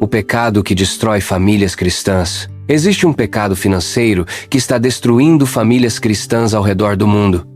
o pecado que destrói famílias cristãs. Existe um pecado financeiro que está destruindo famílias cristãs ao redor do mundo.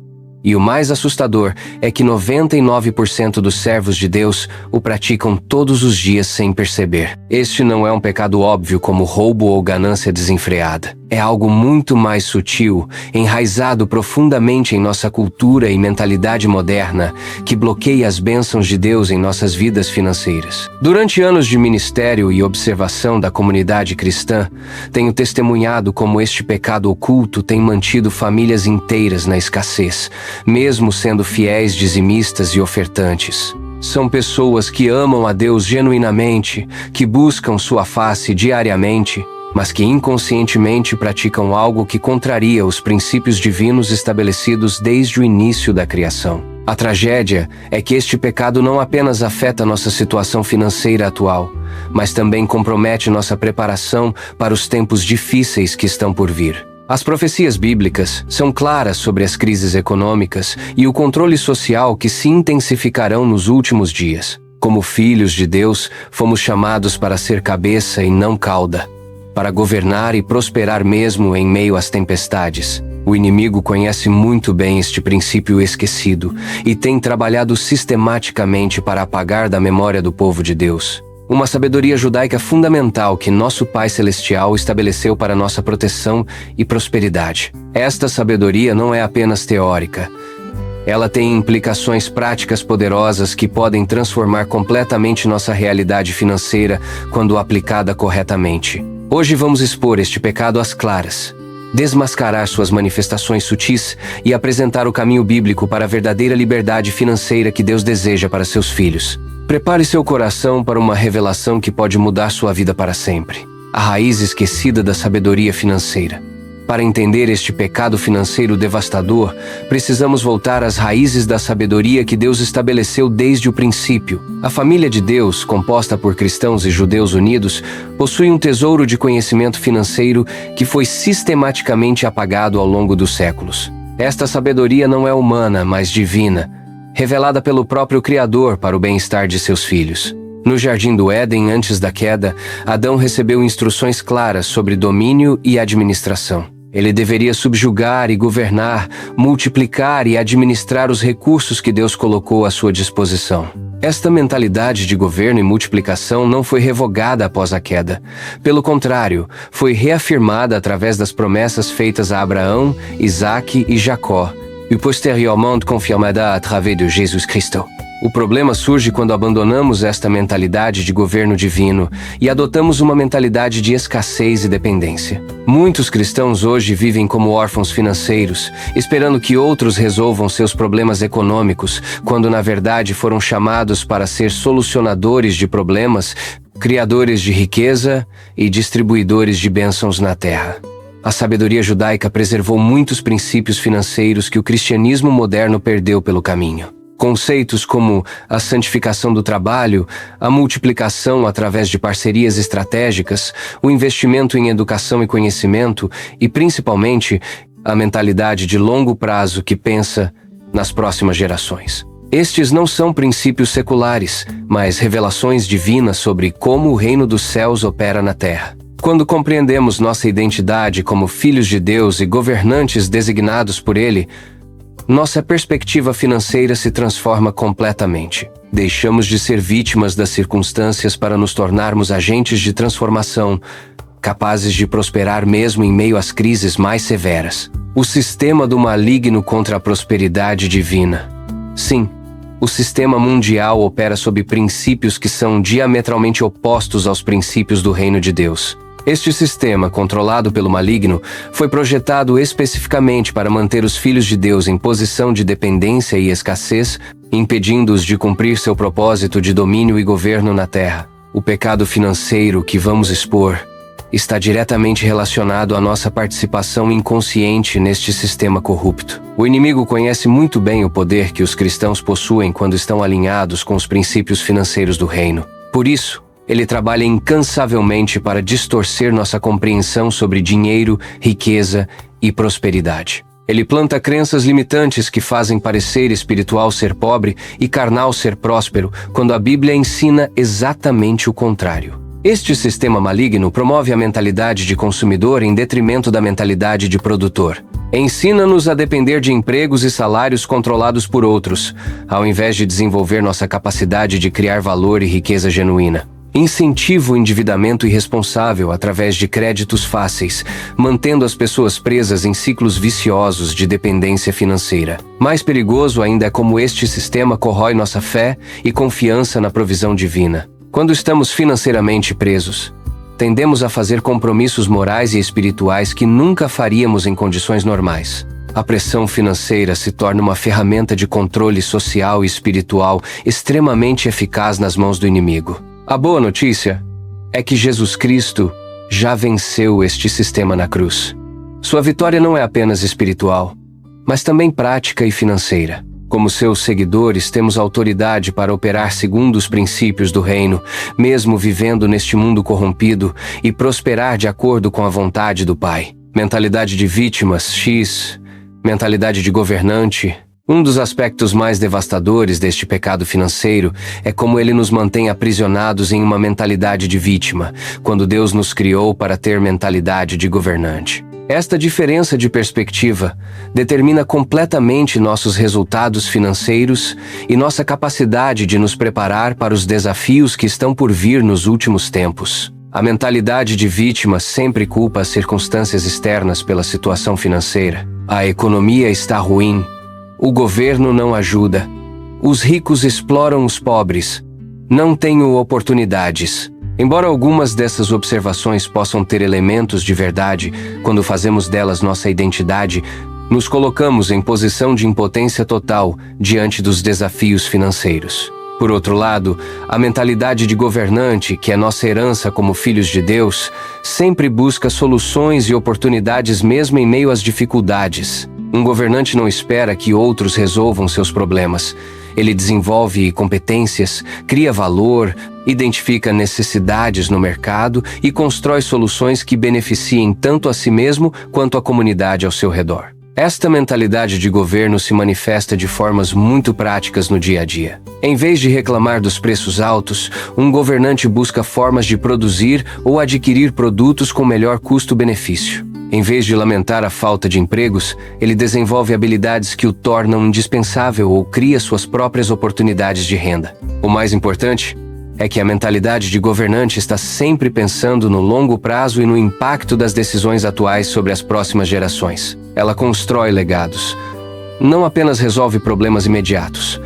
E o mais assustador é que 99% dos servos de Deus o praticam todos os dias sem perceber. Este não é um pecado óbvio como roubo ou ganância desenfreada. É algo muito mais sutil, enraizado profundamente em nossa cultura e mentalidade moderna, que bloqueia as bênçãos de Deus em nossas vidas financeiras. Durante anos de ministério e observação da comunidade cristã, tenho testemunhado como este pecado oculto tem mantido famílias inteiras na escassez, mesmo sendo fiéis dizimistas e ofertantes. São pessoas que amam a Deus genuinamente, que buscam sua face diariamente, mas que inconscientemente praticam algo que contraria os princípios divinos estabelecidos desde o início da criação. A tragédia é que este pecado não apenas afeta nossa situação financeira atual, mas também compromete nossa preparação para os tempos difíceis que estão por vir. As profecias bíblicas são claras sobre as crises econômicas e o controle social que se intensificarão nos últimos dias. Como filhos de Deus, fomos chamados para ser cabeça e não cauda, para governar e prosperar mesmo em meio às tempestades. O inimigo conhece muito bem este princípio esquecido e tem trabalhado sistematicamente para apagar da memória do povo de Deus uma sabedoria judaica fundamental que nosso Pai Celestial estabeleceu para nossa proteção e prosperidade. Esta sabedoria não é apenas teórica. Ela tem implicações práticas poderosas que podem transformar completamente nossa realidade financeira quando aplicada corretamente. Hoje vamos expor este pecado às claras, desmascarar suas manifestações sutis e apresentar o caminho bíblico para a verdadeira liberdade financeira que Deus deseja para seus filhos. Prepare seu coração para uma revelação que pode mudar sua vida para sempre. A raiz esquecida da sabedoria financeira. Para entender este pecado financeiro devastador, precisamos voltar às raízes da sabedoria que Deus estabeleceu desde o princípio. A família de Deus, composta por cristãos e judeus unidos, possui um tesouro de conhecimento financeiro que foi sistematicamente apagado ao longo dos séculos. Esta sabedoria não é humana, mas divina, revelada pelo próprio Criador para o bem-estar de seus filhos. No Jardim do Éden, antes da queda, Adão recebeu instruções claras sobre domínio e administração. Ele deveria subjugar e governar, multiplicar e administrar os recursos que Deus colocou à sua disposição. Esta mentalidade de governo e multiplicação não foi revogada após a queda. Pelo contrário, foi reafirmada através das promessas feitas a Abraão, Isaque e Jacó, e posteriormente confirmada através de Jesus Cristo. O problema surge quando abandonamos esta mentalidade de governo divino e adotamos uma mentalidade de escassez e dependência. Muitos cristãos hoje vivem como órfãos financeiros, esperando que outros resolvam seus problemas econômicos, quando na verdade foram chamados para ser solucionadores de problemas, criadores de riqueza e distribuidores de bênçãos na terra. A sabedoria judaica preservou muitos princípios financeiros que o cristianismo moderno perdeu pelo caminho. Conceitos como a santificação do trabalho, a multiplicação através de parcerias estratégicas, o investimento em educação e conhecimento e, principalmente, a mentalidade de longo prazo que pensa nas próximas gerações. Estes não são princípios seculares, mas revelações divinas sobre como o reino dos céus opera na terra. Quando compreendemos nossa identidade como filhos de Deus e governantes designados por Ele, nossa perspectiva financeira se transforma completamente. Deixamos de ser vítimas das circunstâncias para nos tornarmos agentes de transformação, capazes de prosperar mesmo em meio às crises mais severas. O sistema do maligno contra a prosperidade divina. Sim, o sistema mundial opera sob princípios que são diametralmente opostos aos princípios do reino de Deus. Este sistema, controlado pelo maligno, foi projetado especificamente para manter os filhos de Deus em posição de dependência e escassez, impedindo-os de cumprir seu propósito de domínio e governo na terra. O pecado financeiro que vamos expor está diretamente relacionado à nossa participação inconsciente neste sistema corrupto. O inimigo conhece muito bem o poder que os cristãos possuem quando estão alinhados com os princípios financeiros do reino. Por isso, ele trabalha incansavelmente para distorcer nossa compreensão sobre dinheiro, riqueza e prosperidade. Ele planta crenças limitantes que fazem parecer espiritual ser pobre e carnal ser próspero, quando a Bíblia ensina exatamente o contrário. Este sistema maligno promove a mentalidade de consumidor em detrimento da mentalidade de produtor. Ensina-nos a depender de empregos e salários controlados por outros, ao invés de desenvolver nossa capacidade de criar valor e riqueza genuína. Incentiva o endividamento irresponsável através de créditos fáceis, mantendo as pessoas presas em ciclos viciosos de dependência financeira. Mais perigoso ainda é como este sistema corrói nossa fé e confiança na provisão divina. Quando estamos financeiramente presos, tendemos a fazer compromissos morais e espirituais que nunca faríamos em condições normais. A pressão financeira se torna uma ferramenta de controle social e espiritual extremamente eficaz nas mãos do inimigo. A boa notícia é que Jesus Cristo já venceu este sistema na cruz. Sua vitória não é apenas espiritual, mas também prática e financeira. Como seus seguidores, temos autoridade para operar segundo os princípios do reino, mesmo vivendo neste mundo corrompido, e prosperar de acordo com a vontade do Pai. Mentalidade de vítimas, X. Mentalidade de governante. Um dos aspectos mais devastadores deste pecado financeiro é como ele nos mantém aprisionados em uma mentalidade de vítima, quando Deus nos criou para ter mentalidade de governante. Esta diferença de perspectiva determina completamente nossos resultados financeiros e nossa capacidade de nos preparar para os desafios que estão por vir nos últimos tempos. A mentalidade de vítima sempre culpa as circunstâncias externas pela situação financeira. A economia está ruim. O governo não ajuda. Os ricos exploram os pobres. Não tenho oportunidades. Embora algumas dessas observações possam ter elementos de verdade, quando fazemos delas nossa identidade, nos colocamos em posição de impotência total diante dos desafios financeiros. Por outro lado, a mentalidade de governante, que é nossa herança como filhos de Deus, sempre busca soluções e oportunidades mesmo em meio às dificuldades. Um governante não espera que outros resolvam seus problemas. Ele desenvolve competências, cria valor, identifica necessidades no mercado e constrói soluções que beneficiem tanto a si mesmo quanto a comunidade ao seu redor. Esta mentalidade de governo se manifesta de formas muito práticas no dia a dia. Em vez de reclamar dos preços altos, um governante busca formas de produzir ou adquirir produtos com melhor custo-benefício. Em vez de lamentar a falta de empregos, ele desenvolve habilidades que o tornam indispensável ou cria suas próprias oportunidades de renda. O mais importante é que a mentalidade de governante está sempre pensando no longo prazo e no impacto das decisões atuais sobre as próximas gerações. Ela constrói legados, não apenas resolve problemas imediatos.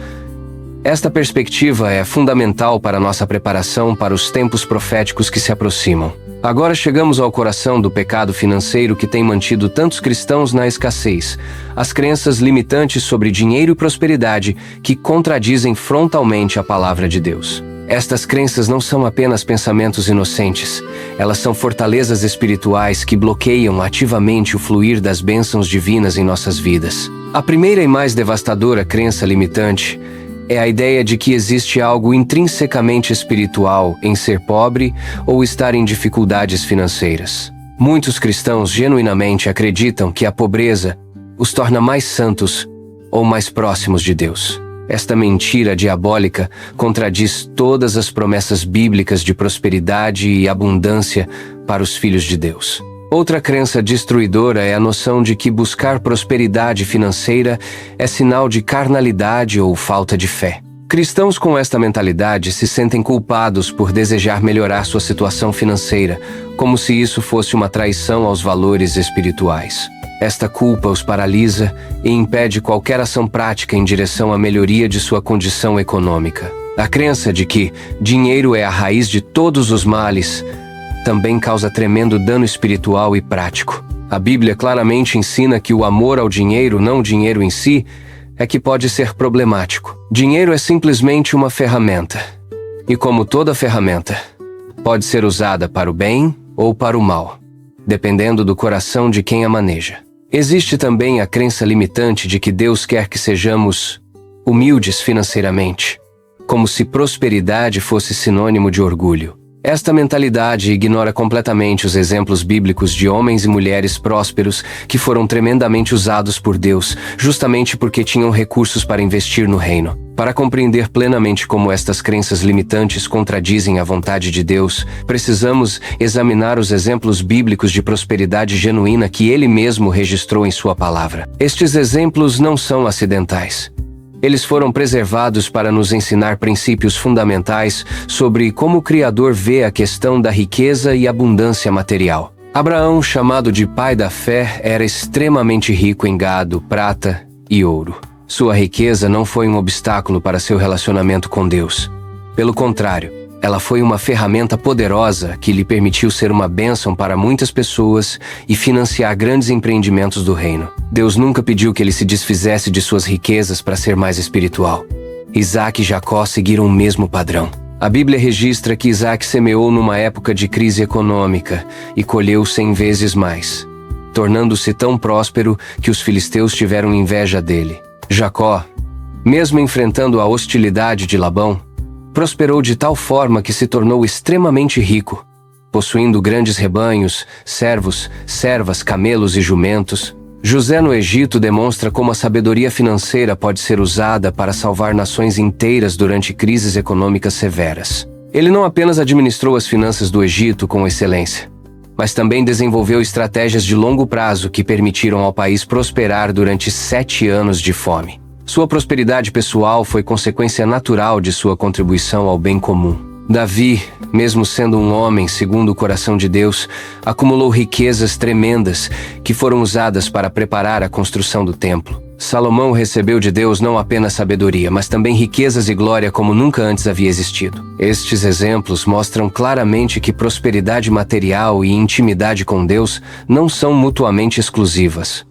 Esta perspectiva é fundamental para nossa preparação para os tempos proféticos que se aproximam. Agora chegamos ao coração do pecado financeiro que tem mantido tantos cristãos na escassez, as crenças limitantes sobre dinheiro e prosperidade que contradizem frontalmente a palavra de Deus. Estas crenças não são apenas pensamentos inocentes, elas são fortalezas espirituais que bloqueiam ativamente o fluir das bênçãos divinas em nossas vidas. A primeira e mais devastadora crença limitante é a ideia de que existe algo intrinsecamente espiritual em ser pobre ou estar em dificuldades financeiras. Muitos cristãos genuinamente acreditam que a pobreza os torna mais santos ou mais próximos de Deus. Esta mentira diabólica contradiz todas as promessas bíblicas de prosperidade e abundância para os filhos de Deus. Outra crença destruidora é a noção de que buscar prosperidade financeira é sinal de carnalidade ou falta de fé. Cristãos com esta mentalidade se sentem culpados por desejar melhorar sua situação financeira, como se isso fosse uma traição aos valores espirituais. Esta culpa os paralisa e impede qualquer ação prática em direção à melhoria de sua condição econômica. A crença de que dinheiro é a raiz de todos os males também causa tremendo dano espiritual e prático. A Bíblia claramente ensina que o amor ao dinheiro, não o dinheiro em si, é que pode ser problemático. Dinheiro é simplesmente uma ferramenta. E como toda ferramenta, pode ser usada para o bem ou para o mal, dependendo do coração de quem a maneja. Existe também a crença limitante de que Deus quer que sejamos humildes financeiramente, como se prosperidade fosse sinônimo de orgulho. Esta mentalidade ignora completamente os exemplos bíblicos de homens e mulheres prósperos que foram tremendamente usados por Deus, justamente porque tinham recursos para investir no reino. Para compreender plenamente como estas crenças limitantes contradizem a vontade de Deus, precisamos examinar os exemplos bíblicos de prosperidade genuína que Ele mesmo registrou em Sua palavra. Estes exemplos não são acidentais. Eles foram preservados para nos ensinar princípios fundamentais sobre como o Criador vê a questão da riqueza e abundância material. Abraão, chamado de pai da fé, era extremamente rico em gado, prata e ouro. Sua riqueza não foi um obstáculo para seu relacionamento com Deus. Pelo contrário, ela foi uma ferramenta poderosa que lhe permitiu ser uma bênção para muitas pessoas e financiar grandes empreendimentos do reino. Deus nunca pediu que ele se desfizesse de suas riquezas para ser mais espiritual. Isaac e Jacó seguiram o mesmo padrão. A Bíblia registra que Isaac semeou numa época de crise econômica e colheu 100 vezes mais, tornando-se tão próspero que os filisteus tiveram inveja dele. Jacó, mesmo enfrentando a hostilidade de Labão, prosperou de tal forma que se tornou extremamente rico, possuindo grandes rebanhos, servos, servas, camelos e jumentos. José no Egito demonstra como a sabedoria financeira pode ser usada para salvar nações inteiras durante crises econômicas severas. Ele não apenas administrou as finanças do Egito com excelência, mas também desenvolveu estratégias de longo prazo que permitiram ao país prosperar durante 7 anos de fome. Sua prosperidade pessoal foi consequência natural de sua contribuição ao bem comum. Davi, mesmo sendo um homem segundo o coração de Deus, acumulou riquezas tremendas que foram usadas para preparar a construção do templo. Salomão recebeu de Deus não apenas sabedoria, mas também riquezas e glória como nunca antes havia existido. Estes exemplos mostram claramente que prosperidade material e intimidade com Deus não são mutuamente exclusivas.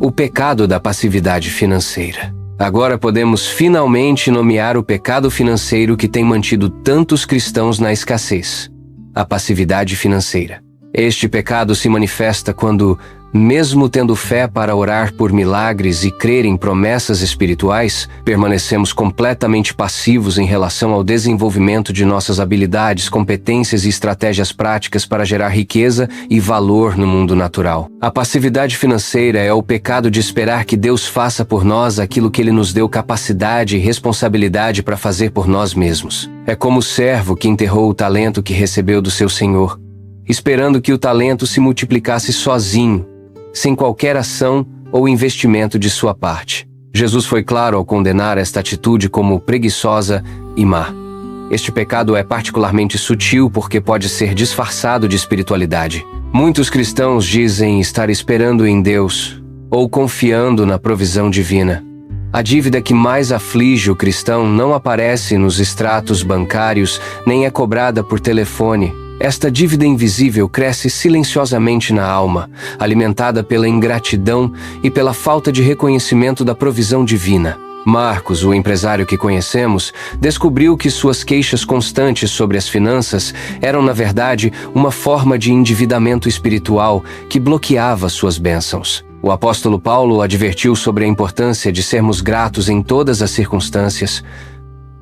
O pecado da passividade financeira. Agora podemos finalmente nomear o pecado financeiro que tem mantido tantos cristãos na escassez: a passividade financeira. Este pecado se manifesta quando, mesmo tendo fé para orar por milagres e crer em promessas espirituais, permanecemos completamente passivos em relação ao desenvolvimento de nossas habilidades, competências e estratégias práticas para gerar riqueza e valor no mundo natural. A passividade financeira é o pecado de esperar que Deus faça por nós aquilo que Ele nos deu capacidade e responsabilidade para fazer por nós mesmos. É como o servo que enterrou o talento que recebeu do seu senhor, esperando que o talento se multiplicasse sozinho, sem qualquer ação ou investimento de sua parte. Jesus foi claro ao condenar esta atitude como preguiçosa e má. Este pecado é particularmente sutil porque pode ser disfarçado de espiritualidade. Muitos cristãos dizem estar esperando em Deus ou confiando na provisão divina. A dívida que mais aflige o cristão não aparece nos extratos bancários nem é cobrada por telefone. Esta dívida invisível cresce silenciosamente na alma, alimentada pela ingratidão e pela falta de reconhecimento da provisão divina. Marcos, o empresário que conhecemos, descobriu que suas queixas constantes sobre as finanças eram, na verdade, uma forma de endividamento espiritual que bloqueava suas bênçãos. O apóstolo Paulo advertiu sobre a importância de sermos gratos em todas as circunstâncias,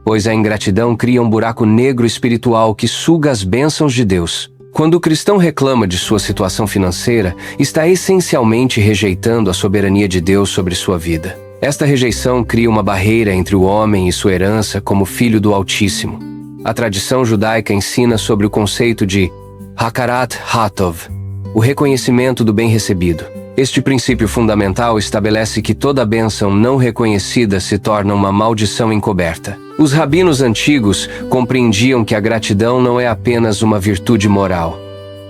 pois a ingratidão cria um buraco negro espiritual que suga as bênçãos de Deus. Quando o cristão reclama de sua situação financeira, está essencialmente rejeitando a soberania de Deus sobre sua vida. Esta rejeição cria uma barreira entre o homem e sua herança como filho do Altíssimo. A tradição judaica ensina sobre o conceito de Hakarat Hatov, o reconhecimento do bem recebido. Este princípio fundamental estabelece que toda bênção não reconhecida se torna uma maldição encoberta. Os rabinos antigos compreendiam que a gratidão não é apenas uma virtude moral,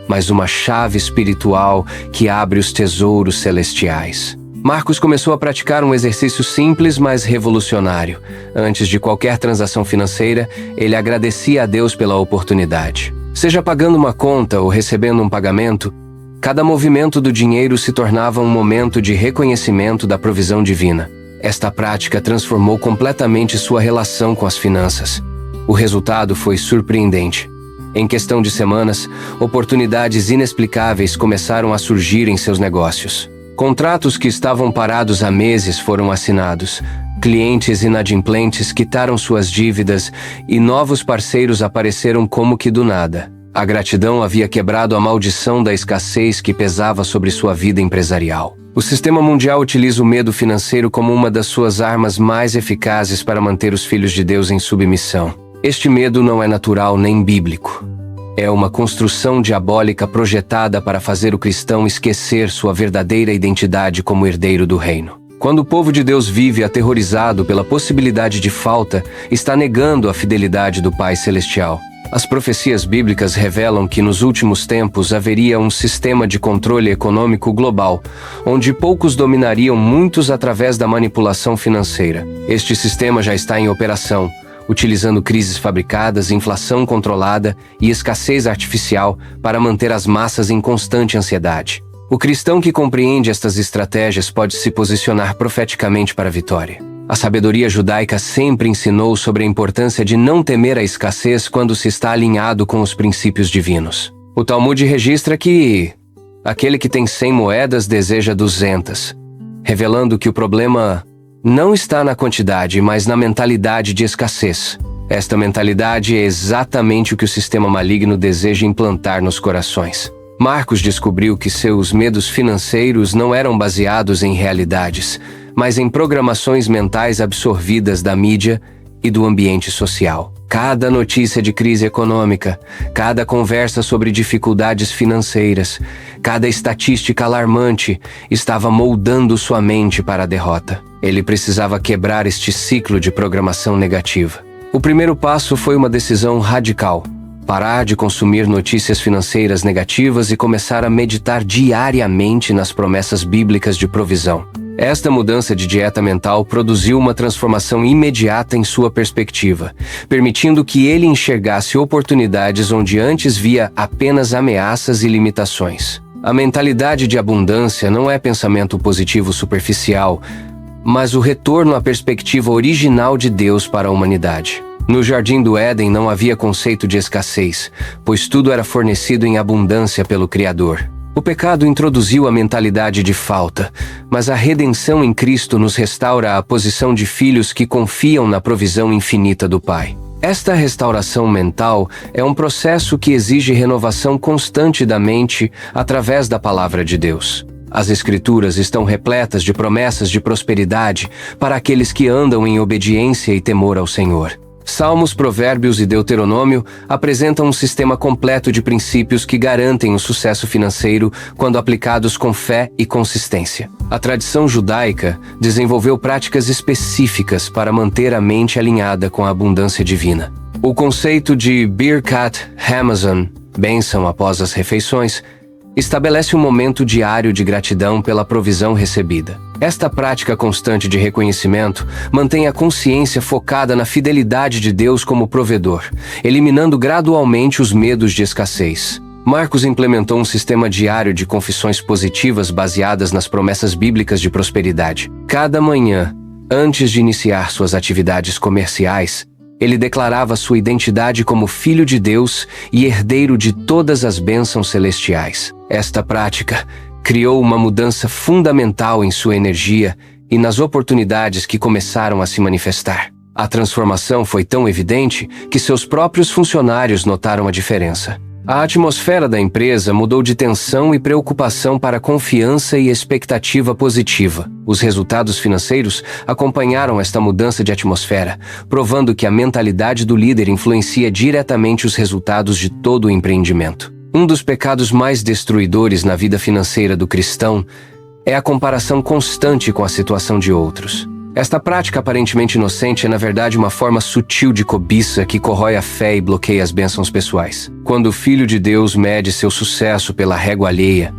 mas uma chave espiritual que abre os tesouros celestiais. Marcos começou a praticar um exercício simples, mas revolucionário. Antes de qualquer transação financeira, ele agradecia a Deus pela oportunidade. Seja pagando uma conta ou recebendo um pagamento, cada movimento do dinheiro se tornava um momento de reconhecimento da provisão divina. Esta prática transformou completamente sua relação com as finanças. O resultado foi surpreendente. Em questão de semanas, oportunidades inexplicáveis começaram a surgir em seus negócios. Contratos que estavam parados há meses foram assinados. Clientes inadimplentes quitaram suas dívidas e novos parceiros apareceram como que do nada. A gratidão havia quebrado a maldição da escassez que pesava sobre sua vida empresarial. O sistema mundial utiliza o medo financeiro como uma das suas armas mais eficazes para manter os filhos de Deus em submissão. Este medo não é natural nem bíblico. É uma construção diabólica projetada para fazer o cristão esquecer sua verdadeira identidade como herdeiro do reino. Quando o povo de Deus vive aterrorizado pela possibilidade de falta, está negando a fidelidade do Pai Celestial. As profecias bíblicas revelam que nos últimos tempos haveria um sistema de controle econômico global, onde poucos dominariam muitos através da manipulação financeira. Este sistema já está em operação, utilizando crises fabricadas, inflação controlada e escassez artificial para manter as massas em constante ansiedade. O cristão que compreende estas estratégias pode se posicionar profeticamente para a vitória. A sabedoria judaica sempre ensinou sobre a importância de não temer a escassez quando se está alinhado com os princípios divinos. O Talmud registra que aquele que tem 100 moedas deseja 200, revelando que o problema não está na quantidade, mas na mentalidade de escassez. Esta mentalidade é exatamente o que o sistema maligno deseja implantar nos corações. Marcos descobriu que seus medos financeiros não eram baseados em realidades, mas em programações mentais absorvidas da mídia e do ambiente social. Cada notícia de crise econômica, cada conversa sobre dificuldades financeiras, cada estatística alarmante estava moldando sua mente para a derrota. Ele precisava quebrar este ciclo de programação negativa. O primeiro passo foi uma decisão radical: parar de consumir notícias financeiras negativas e começar a meditar diariamente nas promessas bíblicas de provisão. Esta mudança de dieta mental produziu uma transformação imediata em sua perspectiva, permitindo que ele enxergasse oportunidades onde antes via apenas ameaças e limitações. A mentalidade de abundância não é pensamento positivo superficial, mas o retorno à perspectiva original de Deus para a humanidade. No Jardim do Éden não havia conceito de escassez, pois tudo era fornecido em abundância pelo Criador. O pecado introduziu a mentalidade de falta, mas a redenção em Cristo nos restaura à posição de filhos que confiam na provisão infinita do Pai. Esta restauração mental é um processo que exige renovação constante da mente através da Palavra de Deus. As Escrituras estão repletas de promessas de prosperidade para aqueles que andam em obediência e temor ao Senhor. Salmos, Provérbios e Deuteronômio apresentam um sistema completo de princípios que garantem o sucesso financeiro quando aplicados com fé e consistência. A tradição judaica desenvolveu práticas específicas para manter a mente alinhada com a abundância divina. O conceito de Birkat Hamazon, bênção após as refeições, estabelece um momento diário de gratidão pela provisão recebida. Esta prática constante de reconhecimento mantém a consciência focada na fidelidade de Deus como provedor, eliminando gradualmente os medos de escassez. Marcos implementou um sistema diário de confissões positivas baseadas nas promessas bíblicas de prosperidade. Cada manhã, antes de iniciar suas atividades comerciais, ele declarava sua identidade como filho de Deus e herdeiro de todas as bênçãos celestiais. Esta prática criou uma mudança fundamental em sua energia e nas oportunidades que começaram a se manifestar. A transformação foi tão evidente que seus próprios funcionários notaram a diferença. A atmosfera da empresa mudou de tensão e preocupação para confiança e expectativa positiva. Os resultados financeiros acompanharam esta mudança de atmosfera, provando que a mentalidade do líder influencia diretamente os resultados de todo o empreendimento. Um dos pecados mais destruidores na vida financeira do cristão é a comparação constante com a situação de outros. Esta prática aparentemente inocente é na verdade uma forma sutil de cobiça que corrói a fé e bloqueia as bênçãos pessoais. Quando o Filho de Deus mede seu sucesso pela régua alheia,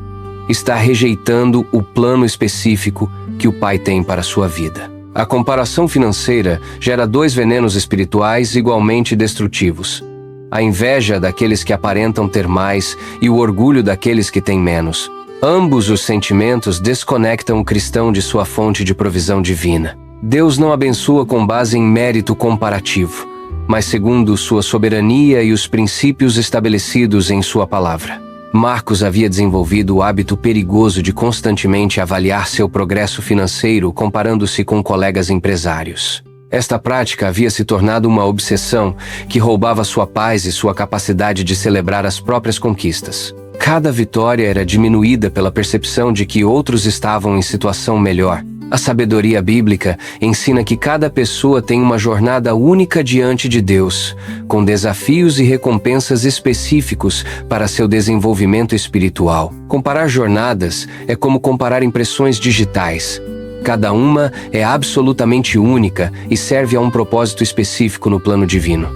está rejeitando o plano específico que o Pai tem para a sua vida. A comparação financeira gera dois venenos espirituais igualmente destrutivos: a inveja daqueles que aparentam ter mais e o orgulho daqueles que têm menos. Ambos os sentimentos desconectam o cristão de sua fonte de provisão divina. Deus não abençoa com base em mérito comparativo, mas segundo sua soberania e os princípios estabelecidos em sua palavra. Marcos havia desenvolvido o hábito perigoso de constantemente avaliar seu progresso financeiro comparando-se com colegas empresários. Esta prática havia se tornado uma obsessão que roubava sua paz e sua capacidade de celebrar as próprias conquistas. Cada vitória era diminuída pela percepção de que outros estavam em situação melhor. A sabedoria bíblica ensina que cada pessoa tem uma jornada única diante de Deus, com desafios e recompensas específicos para seu desenvolvimento espiritual. Comparar jornadas é como comparar impressões digitais. Cada uma é absolutamente única e serve a um propósito específico no plano divino.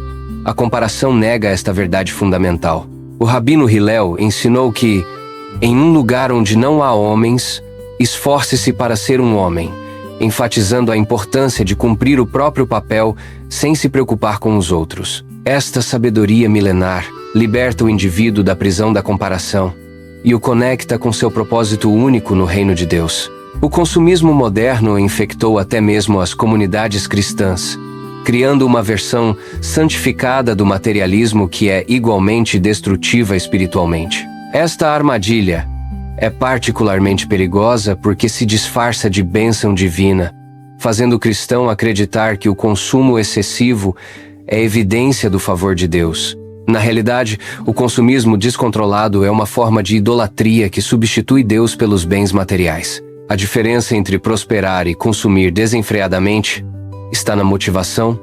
A comparação nega esta verdade fundamental. O Rabino Hillel ensinou que, em um lugar onde não há homens, esforce-se para ser um homem, enfatizando a importância de cumprir o próprio papel sem se preocupar com os outros. Esta sabedoria milenar liberta o indivíduo da prisão da comparação e o conecta com seu propósito único no reino de Deus. O consumismo moderno infectou até mesmo as comunidades cristãs, criando uma versão santificada do materialismo que é igualmente destrutiva espiritualmente. Esta armadilha é particularmente perigosa porque se disfarça de bênção divina, fazendo o cristão acreditar que o consumo excessivo é evidência do favor de Deus. Na realidade, o consumismo descontrolado é uma forma de idolatria que substitui Deus pelos bens materiais. A diferença entre prosperar e consumir desenfreadamente está na motivação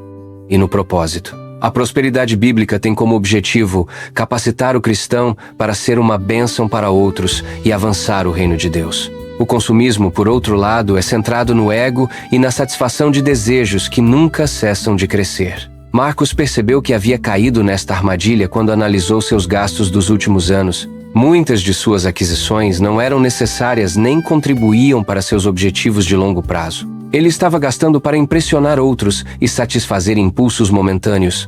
e no propósito. A prosperidade bíblica tem como objetivo capacitar o cristão para ser uma bênção para outros e avançar o reino de Deus. O consumismo, por outro lado, é centrado no ego e na satisfação de desejos que nunca cessam de crescer. Marcos percebeu que havia caído nesta armadilha quando analisou seus gastos dos últimos anos. Muitas de suas aquisições não eram necessárias nem contribuíam para seus objetivos de longo prazo. Ele estava gastando para impressionar outros e satisfazer impulsos momentâneos,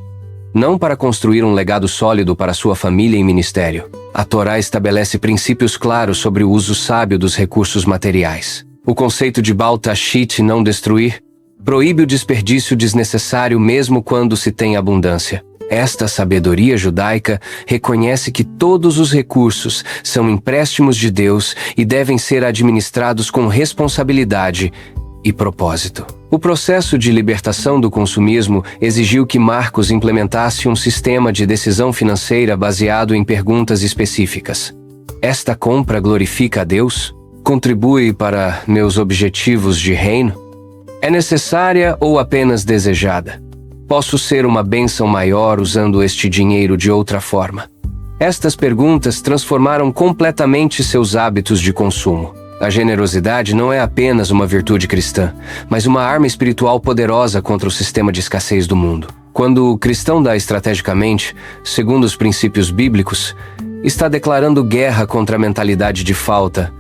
não para construir um legado sólido para sua família e ministério. A Torá estabelece princípios claros sobre o uso sábio dos recursos materiais. O conceito de Baal Tashit, não destruir, proíbe o desperdício desnecessário mesmo quando se tem abundância. Esta sabedoria judaica reconhece que todos os recursos são empréstimos de Deus e devem ser administrados com responsabilidade e propósito. O processo de libertação do consumismo exigiu que Marcos implementasse um sistema de decisão financeira baseado em perguntas específicas. Esta compra glorifica a Deus? Contribui para meus objetivos de reino? É necessária ou apenas desejada? Posso ser uma bênção maior usando este dinheiro de outra forma? Estas perguntas transformaram completamente seus hábitos de consumo. A generosidade não é apenas uma virtude cristã, mas uma arma espiritual poderosa contra o sistema de escassez do mundo. Quando o cristão dá estrategicamente, segundo os princípios bíblicos, está declarando guerra contra a mentalidade de falta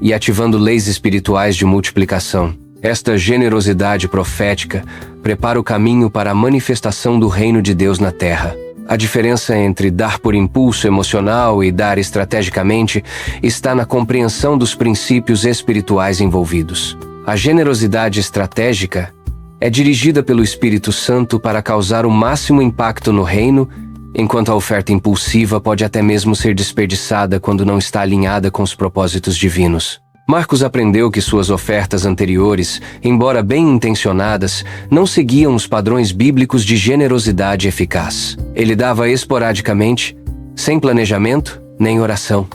e ativando leis espirituais de multiplicação. Esta generosidade profética prepara o caminho para a manifestação do reino de Deus na terra. A diferença entre dar por impulso emocional e dar estrategicamente está na compreensão dos princípios espirituais envolvidos. A generosidade estratégica é dirigida pelo Espírito Santo para causar o máximo impacto no reino, enquanto a oferta impulsiva pode até mesmo ser desperdiçada quando não está alinhada com os propósitos divinos. Marcos aprendeu que suas ofertas anteriores, embora bem intencionadas, não seguiam os padrões bíblicos de generosidade eficaz. Ele dava esporadicamente, sem planejamento nem oração.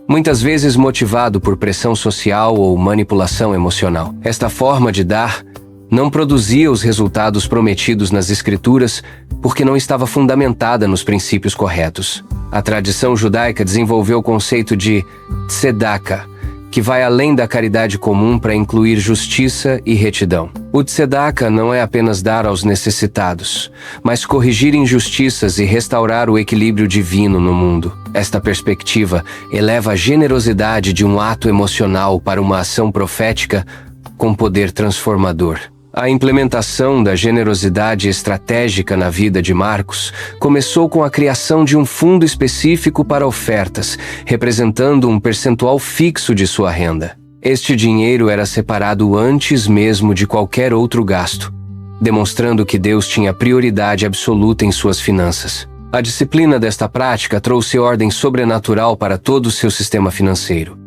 Muitas vezes motivado por pressão social ou manipulação emocional. Esta forma de dar não produzia os resultados prometidos nas Escrituras porque não estava fundamentada nos princípios corretos. A tradição judaica desenvolveu o conceito de tzedakah, que vai além da caridade comum para incluir justiça e retidão. O tzedakah não é apenas dar aos necessitados, mas corrigir injustiças e restaurar o equilíbrio divino no mundo. Esta perspectiva eleva a generosidade de um ato emocional para uma ação profética com poder transformador. A implementação da generosidade estratégica na vida de Marcos começou com a criação de um fundo específico para ofertas, representando um percentual fixo de sua renda. Este dinheiro era separado antes mesmo de qualquer outro gasto, demonstrando que Deus tinha prioridade absoluta em suas finanças. A disciplina desta prática trouxe ordem sobrenatural para todo o seu sistema financeiro.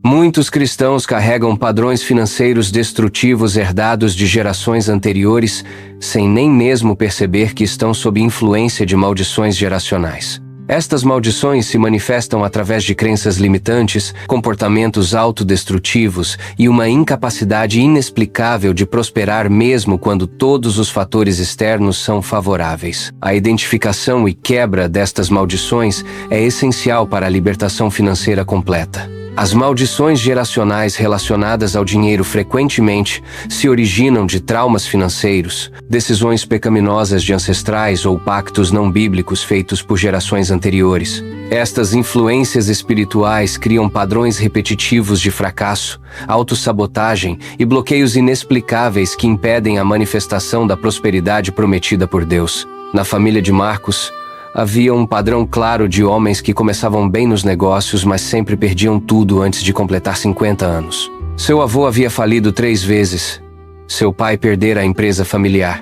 Muitos cristãos carregam padrões financeiros destrutivos herdados de gerações anteriores, sem nem mesmo perceber que estão sob influência de maldições geracionais. Estas maldições se manifestam através de crenças limitantes, comportamentos autodestrutivos e uma incapacidade inexplicável de prosperar mesmo quando todos os fatores externos são favoráveis. A identificação e quebra destas maldições é essencial para a libertação financeira completa. As maldições geracionais relacionadas ao dinheiro frequentemente se originam de traumas financeiros, decisões pecaminosas de ancestrais ou pactos não bíblicos feitos por gerações anteriores. Estas influências espirituais criam padrões repetitivos de fracasso, autossabotagem e bloqueios inexplicáveis que impedem a manifestação da prosperidade prometida por Deus. Na família de Marcos, havia um padrão claro de homens que começavam bem nos negócios, mas sempre perdiam tudo antes de completar 50 anos. Seu avô havia falido 3 vezes. Seu pai perdera a empresa familiar.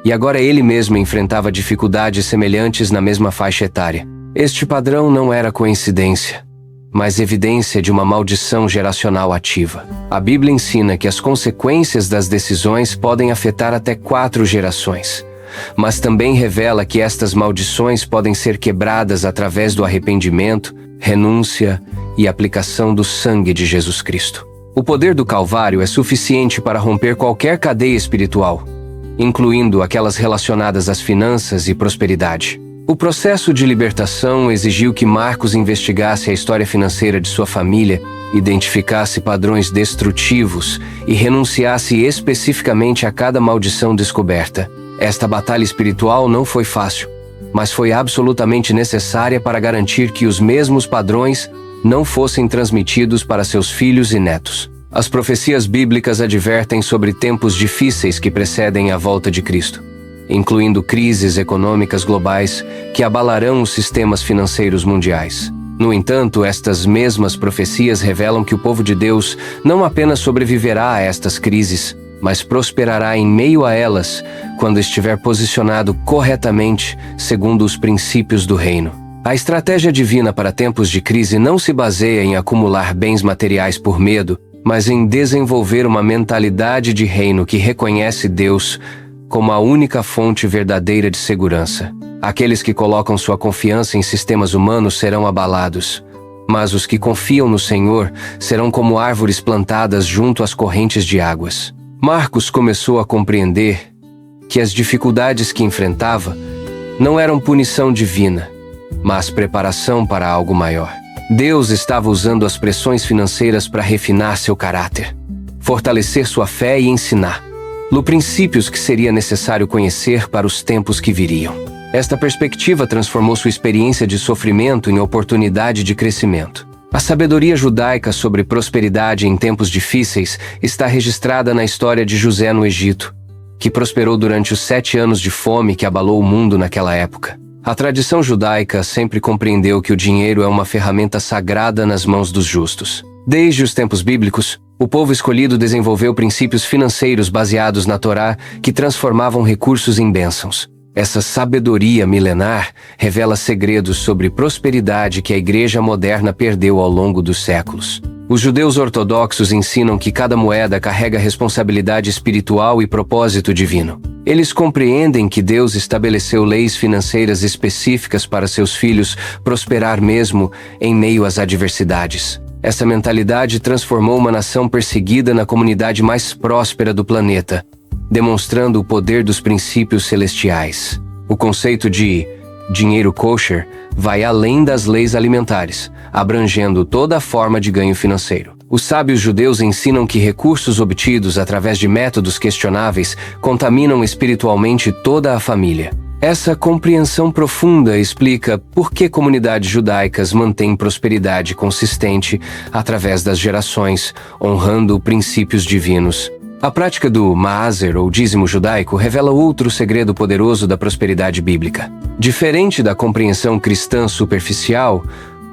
E agora ele mesmo enfrentava dificuldades semelhantes na mesma faixa etária. Este padrão não era coincidência, mas evidência de uma maldição geracional ativa. A Bíblia ensina que as consequências das decisões podem afetar até 4 gerações. Mas também revela que estas maldições podem ser quebradas através do arrependimento, renúncia e aplicação do sangue de Jesus Cristo. O poder do Calvário é suficiente para romper qualquer cadeia espiritual, incluindo aquelas relacionadas às finanças e prosperidade. O processo de libertação exigiu que Marcos investigasse a história financeira de sua família, identificasse padrões destrutivos e renunciasse especificamente a cada maldição descoberta. Esta batalha espiritual não foi fácil, mas foi absolutamente necessária para garantir que os mesmos padrões não fossem transmitidos para seus filhos e netos. As profecias bíblicas advertem sobre tempos difíceis que precedem a volta de Cristo, incluindo crises econômicas globais que abalarão os sistemas financeiros mundiais. No entanto, estas mesmas profecias revelam que o povo de Deus não apenas sobreviverá a estas crises, mas prosperará em meio a elas quando estiver posicionado corretamente segundo os princípios do reino. A estratégia divina para tempos de crise não se baseia em acumular bens materiais por medo, mas em desenvolver uma mentalidade de reino que reconhece Deus como a única fonte verdadeira de segurança. Aqueles que colocam sua confiança em sistemas humanos serão abalados, mas os que confiam no Senhor serão como árvores plantadas junto às correntes de águas. Marcos começou a compreender que as dificuldades que enfrentava não eram punição divina, mas preparação para algo maior. Deus estava usando as pressões financeiras para refinar seu caráter, fortalecer sua fé e ensinar-lhe princípios que seria necessário conhecer para os tempos que viriam. Esta perspectiva transformou sua experiência de sofrimento em oportunidade de crescimento. A sabedoria judaica sobre prosperidade em tempos difíceis está registrada na história de José no Egito, que prosperou durante os 7 anos de fome que abalou o mundo naquela época. A tradição judaica sempre compreendeu que o dinheiro é uma ferramenta sagrada nas mãos dos justos. Desde os tempos bíblicos, o povo escolhido desenvolveu princípios financeiros baseados na Torá que transformavam recursos em bênçãos. Essa sabedoria milenar revela segredos sobre prosperidade que a Igreja moderna perdeu ao longo dos séculos. Os judeus ortodoxos ensinam que cada moeda carrega responsabilidade espiritual e propósito divino. Eles compreendem que Deus estabeleceu leis financeiras específicas para seus filhos prosperar mesmo em meio às adversidades. Essa mentalidade transformou uma nação perseguida na comunidade mais próspera do planeta, demonstrando o poder dos princípios celestiais. O conceito de dinheiro kosher vai além das leis alimentares, abrangendo toda a forma de ganho financeiro. Os sábios judeus ensinam que recursos obtidos através de métodos questionáveis contaminam espiritualmente toda a família. Essa compreensão profunda explica por que comunidades judaicas mantêm prosperidade consistente através das gerações, honrando princípios divinos. A prática do maaser, ou dízimo judaico, revela outro segredo poderoso da prosperidade bíblica. Diferente da compreensão cristã superficial,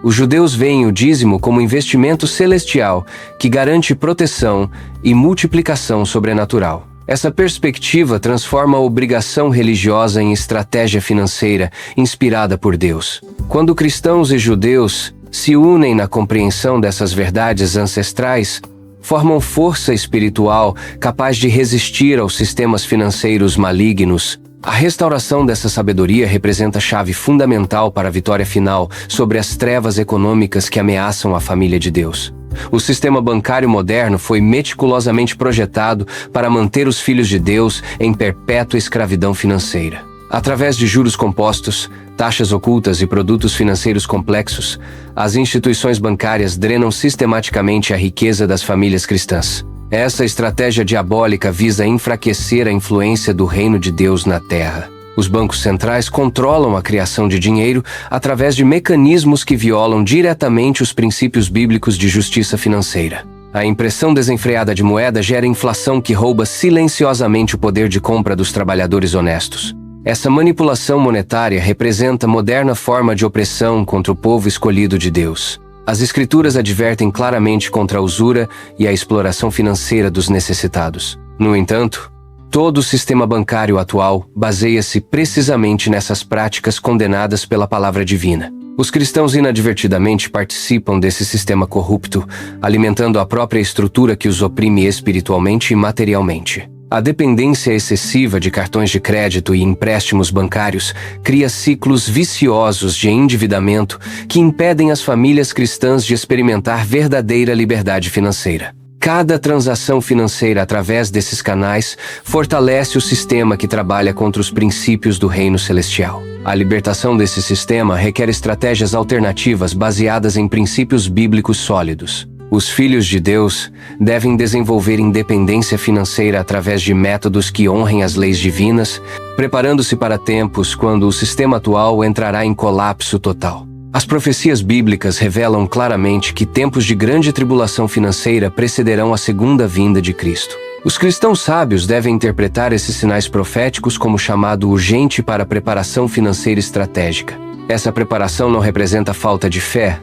os judeus veem o dízimo como investimento celestial que garante proteção e multiplicação sobrenatural. Essa perspectiva transforma a obrigação religiosa em estratégia financeira inspirada por Deus. Quando cristãos e judeus se unem na compreensão dessas verdades ancestrais, formam força espiritual capaz de resistir aos sistemas financeiros malignos. A restauração dessa sabedoria representa a chave fundamental para a vitória final sobre as trevas econômicas que ameaçam a família de Deus. O sistema bancário moderno foi meticulosamente projetado para manter os filhos de Deus em perpétua escravidão financeira. Através de juros compostos, taxas ocultas e produtos financeiros complexos, as instituições bancárias drenam sistematicamente a riqueza das famílias cristãs. Essa estratégia diabólica visa enfraquecer a influência do reino de Deus na terra. Os bancos centrais controlam a criação de dinheiro através de mecanismos que violam diretamente os princípios bíblicos de justiça financeira. A impressão desenfreada de moeda gera inflação que rouba silenciosamente o poder de compra dos trabalhadores honestos. Essa manipulação monetária representa a moderna forma de opressão contra o povo escolhido de Deus. As Escrituras advertem claramente contra a usura e a exploração financeira dos necessitados. No entanto, todo o sistema bancário atual baseia-se precisamente nessas práticas condenadas pela palavra divina. Os cristãos inadvertidamente participam desse sistema corrupto, alimentando a própria estrutura que os oprime espiritualmente e materialmente. A dependência excessiva de cartões de crédito e empréstimos bancários cria ciclos viciosos de endividamento que impedem as famílias cristãs de experimentar verdadeira liberdade financeira. Cada transação financeira através desses canais fortalece o sistema que trabalha contra os princípios do reino celestial. A libertação desse sistema requer estratégias alternativas baseadas em princípios bíblicos sólidos. Os filhos de Deus devem desenvolver independência financeira através de métodos que honrem as leis divinas, preparando-se para tempos quando o sistema atual entrará em colapso total. As profecias bíblicas revelam claramente que tempos de grande tribulação financeira precederão a segunda vinda de Cristo. Os cristãos sábios devem interpretar esses sinais proféticos como chamado urgente para a preparação financeira estratégica. Essa preparação não representa falta de fé,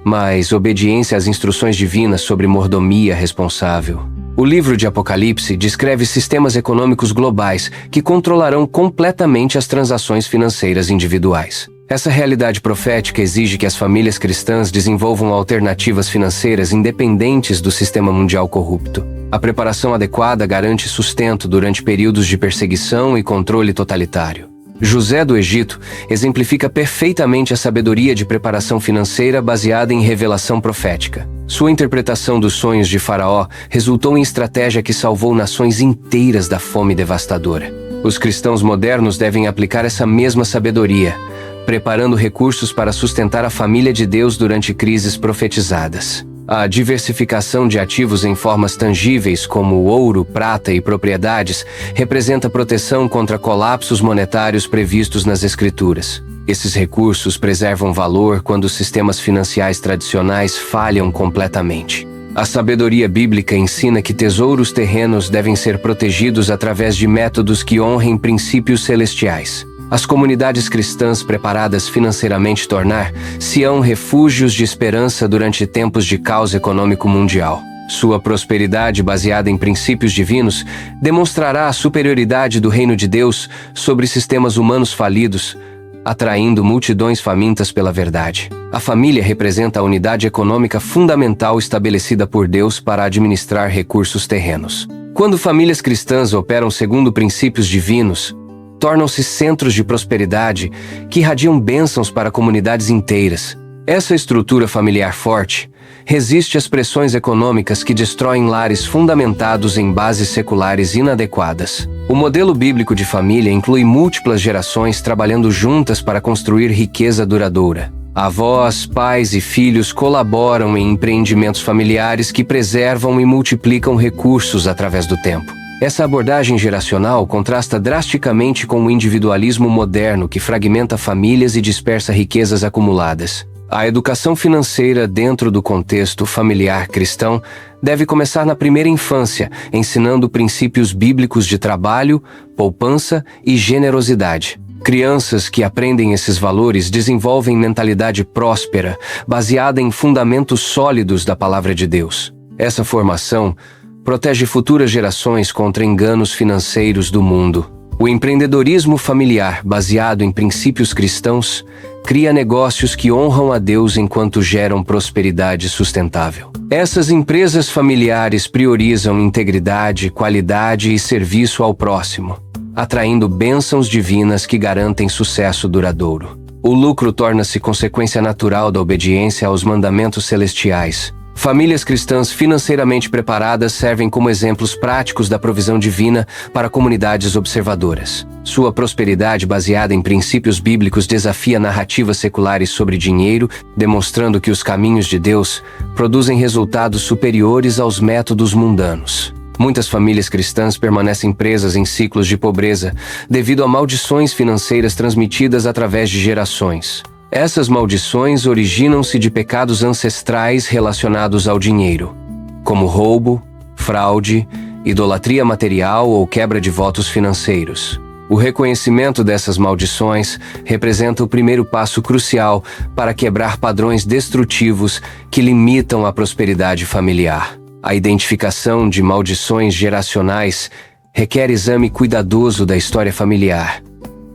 mas obediência às instruções divinas sobre mordomia responsável. O livro de Apocalipse descreve sistemas econômicos globais que controlarão completamente as transações financeiras individuais. Essa realidade profética exige que as famílias cristãs desenvolvam alternativas financeiras independentes do sistema mundial corrupto. A preparação adequada garante sustento durante períodos de perseguição e controle totalitário. José do Egito exemplifica perfeitamente a sabedoria de preparação financeira baseada em revelação profética. Sua interpretação dos sonhos de Faraó resultou em estratégia que salvou nações inteiras da fome devastadora. Os cristãos modernos devem aplicar essa mesma sabedoria, preparando recursos para sustentar a família de Deus durante crises profetizadas. A diversificação de ativos em formas tangíveis como ouro, prata e propriedades representa proteção contra colapsos monetários previstos nas Escrituras. Esses recursos preservam valor quando os sistemas financeiros tradicionais falham completamente. A sabedoria bíblica ensina que tesouros terrenos devem ser protegidos através de métodos que honrem princípios celestiais. As comunidades cristãs preparadas financeiramente tornar Sião refúgios de esperança durante tempos de caos econômico mundial. Sua prosperidade baseada em princípios divinos demonstrará a superioridade do reino de Deus sobre sistemas humanos falidos, atraindo multidões famintas pela verdade. A família representa a unidade econômica fundamental estabelecida por Deus para administrar recursos terrenos. Quando famílias cristãs operam segundo princípios divinos, tornam-se centros de prosperidade que irradiam bênçãos para comunidades inteiras. Essa estrutura familiar forte resiste às pressões econômicas que destroem lares fundamentados em bases seculares inadequadas. O modelo bíblico de família inclui múltiplas gerações trabalhando juntas para construir riqueza duradoura. Avós, pais e filhos colaboram em empreendimentos familiares que preservam e multiplicam recursos através do tempo. Essa abordagem geracional contrasta drasticamente com o individualismo moderno que fragmenta famílias e dispersa riquezas acumuladas. A educação financeira dentro do contexto familiar cristão deve começar na primeira infância, ensinando princípios bíblicos de trabalho, poupança e generosidade. Crianças que aprendem esses valores desenvolvem mentalidade próspera, baseada em fundamentos sólidos da palavra de Deus. Essa formação protege futuras gerações contra enganos financeiros do mundo. O empreendedorismo familiar, baseado em princípios cristãos, cria negócios que honram a Deus enquanto geram prosperidade sustentável. Essas empresas familiares priorizam integridade, qualidade e serviço ao próximo, atraindo bênçãos divinas que garantem sucesso duradouro. O lucro torna-se consequência natural da obediência aos mandamentos celestiais. Famílias cristãs financeiramente preparadas servem como exemplos práticos da provisão divina para comunidades observadoras. Sua prosperidade baseada em princípios bíblicos desafia narrativas seculares sobre dinheiro, demonstrando que os caminhos de Deus produzem resultados superiores aos métodos mundanos. Muitas famílias cristãs permanecem presas em ciclos de pobreza devido a maldições financeiras transmitidas através de gerações. Essas maldições originam-se de pecados ancestrais relacionados ao dinheiro, como roubo, fraude, idolatria material ou quebra de votos financeiros. O reconhecimento dessas maldições representa o primeiro passo crucial para quebrar padrões destrutivos que limitam a prosperidade familiar. A identificação de maldições geracionais requer exame cuidadoso da história familiar,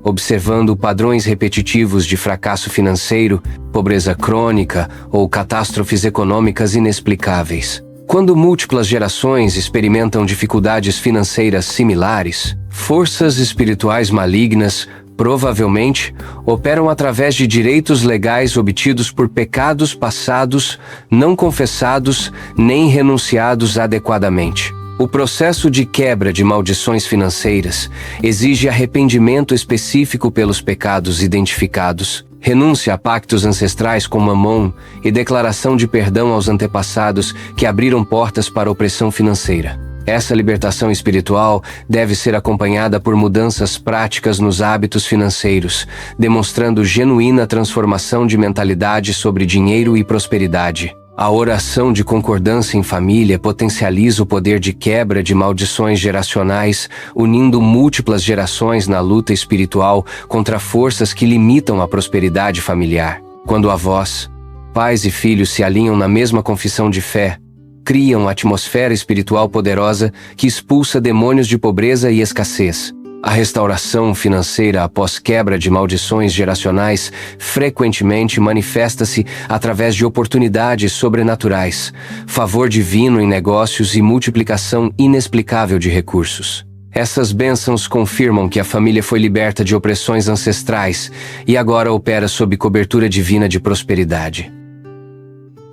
observando padrões repetitivos de fracasso financeiro, pobreza crônica ou catástrofes econômicas inexplicáveis. Quando múltiplas gerações experimentam dificuldades financeiras similares, forças espirituais malignas provavelmente operam através de direitos legais obtidos por pecados passados, não confessados nem renunciados adequadamente. O processo de quebra de maldições financeiras exige arrependimento específico pelos pecados identificados, renúncia a pactos ancestrais com Mamon e declaração de perdão aos antepassados que abriram portas para a opressão financeira. Essa libertação espiritual deve ser acompanhada por mudanças práticas nos hábitos financeiros, demonstrando genuína transformação de mentalidade sobre dinheiro e prosperidade. A oração de concordância em família potencializa o poder de quebra de maldições geracionais, unindo múltiplas gerações na luta espiritual contra forças que limitam a prosperidade familiar. Quando avós, pais e filhos se alinham na mesma confissão de fé, criam uma atmosfera espiritual poderosa que expulsa demônios de pobreza e escassez. A restauração financeira após quebra de maldições geracionais frequentemente manifesta-se através de oportunidades sobrenaturais, favor divino em negócios e multiplicação inexplicável de recursos. Essas bênçãos confirmam que a família foi liberta de opressões ancestrais e agora opera sob cobertura divina de prosperidade.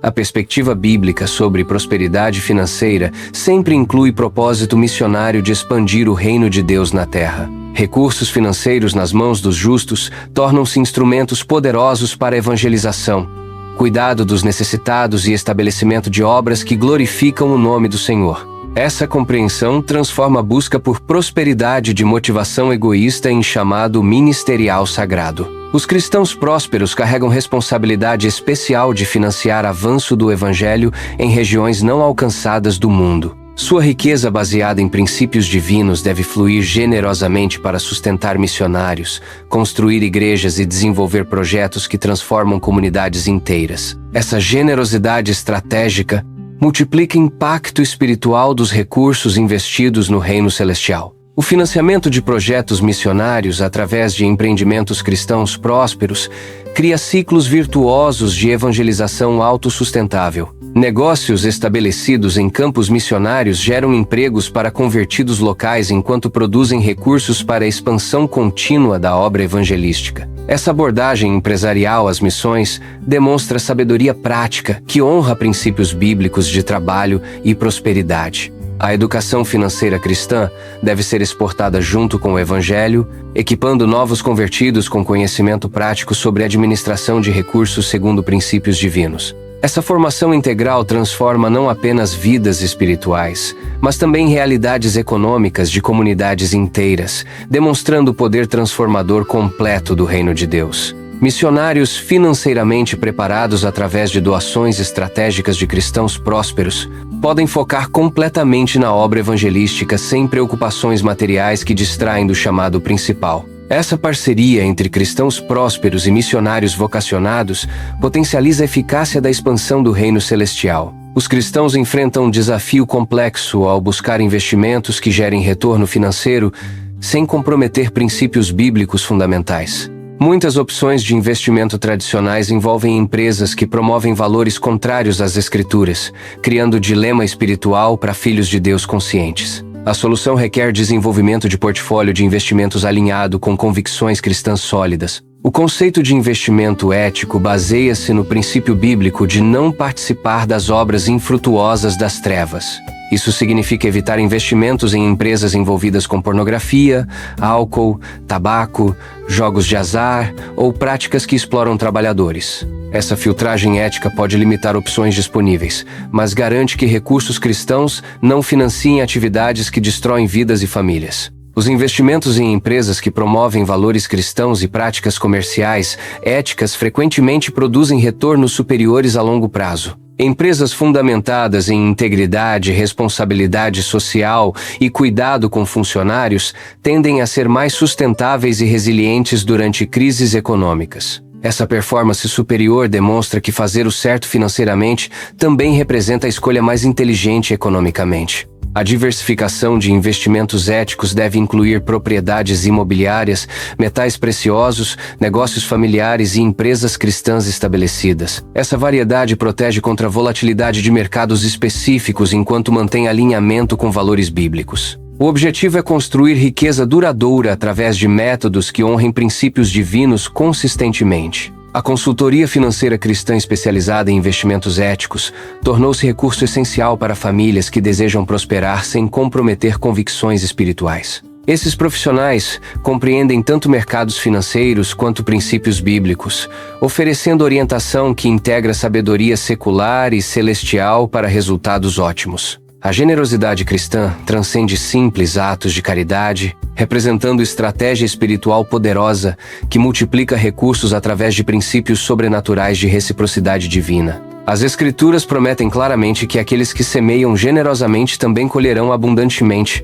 A perspectiva bíblica sobre prosperidade financeira sempre inclui propósito missionário de expandir o reino de Deus na terra. Recursos financeiros nas mãos dos justos tornam-se instrumentos poderosos para a evangelização, cuidado dos necessitados e estabelecimento de obras que glorificam o nome do Senhor. Essa compreensão transforma a busca por prosperidade de motivação egoísta em chamado ministerial sagrado. Os cristãos prósperos carregam responsabilidade especial de financiar avanço do Evangelho em regiões não alcançadas do mundo. Sua riqueza baseada em princípios divinos deve fluir generosamente para sustentar missionários, construir igrejas e desenvolver projetos que transformam comunidades inteiras. Essa generosidade estratégica multiplica o impacto espiritual dos recursos investidos no reino celestial. O financiamento de projetos missionários através de empreendimentos cristãos prósperos cria ciclos virtuosos de evangelização autossustentável. Negócios estabelecidos em campos missionários geram empregos para convertidos locais enquanto produzem recursos para a expansão contínua da obra evangelística. Essa abordagem empresarial às missões demonstra sabedoria prática que honra princípios bíblicos de trabalho e prosperidade. A educação financeira cristã deve ser exportada junto com o Evangelho, equipando novos convertidos com conhecimento prático sobre administração de recursos segundo princípios divinos. Essa formação integral transforma não apenas vidas espirituais, mas também realidades econômicas de comunidades inteiras, demonstrando o poder transformador completo do reino de Deus. Missionários financeiramente preparados através de doações estratégicas de cristãos prósperos podem focar completamente na obra evangelística sem preocupações materiais que distraem do chamado principal. Essa parceria entre cristãos prósperos e missionários vocacionados potencializa a eficácia da expansão do reino celestial. Os cristãos enfrentam um desafio complexo ao buscar investimentos que gerem retorno financeiro sem comprometer princípios bíblicos fundamentais. Muitas opções de investimento tradicionais envolvem empresas que promovem valores contrários às Escrituras, criando dilema espiritual para filhos de Deus conscientes. A solução requer desenvolvimento de portfólio de investimentos alinhado com convicções cristãs sólidas. O conceito de investimento ético baseia-se no princípio bíblico de não participar das obras infrutuosas das trevas. Isso significa evitar investimentos em empresas envolvidas com pornografia, álcool, tabaco, jogos de azar ou práticas que exploram trabalhadores. Essa filtragem ética pode limitar opções disponíveis, mas garante que recursos cristãos não financiem atividades que destroem vidas e famílias. Os investimentos em empresas que promovem valores cristãos e práticas comerciais éticas frequentemente produzem retornos superiores a longo prazo. Empresas fundamentadas em integridade, responsabilidade social e cuidado com funcionários tendem a ser mais sustentáveis e resilientes durante crises econômicas. Essa performance superior demonstra que fazer o certo financeiramente também representa a escolha mais inteligente economicamente. A diversificação de investimentos éticos deve incluir propriedades imobiliárias, metais preciosos, negócios familiares e empresas cristãs estabelecidas. Essa variedade protege contra a volatilidade de mercados específicos enquanto mantém alinhamento com valores bíblicos. O objetivo é construir riqueza duradoura através de métodos que honrem princípios divinos consistentemente. A consultoria financeira cristã especializada em investimentos éticos tornou-se recurso essencial para famílias que desejam prosperar sem comprometer convicções espirituais. Esses profissionais compreendem tanto mercados financeiros quanto princípios bíblicos, oferecendo orientação que integra sabedoria secular e celestial para resultados ótimos. A generosidade cristã transcende simples atos de caridade, representando estratégia espiritual poderosa que multiplica recursos através de princípios sobrenaturais de reciprocidade divina. As Escrituras prometem claramente que aqueles que semeiam generosamente também colherão abundantemente,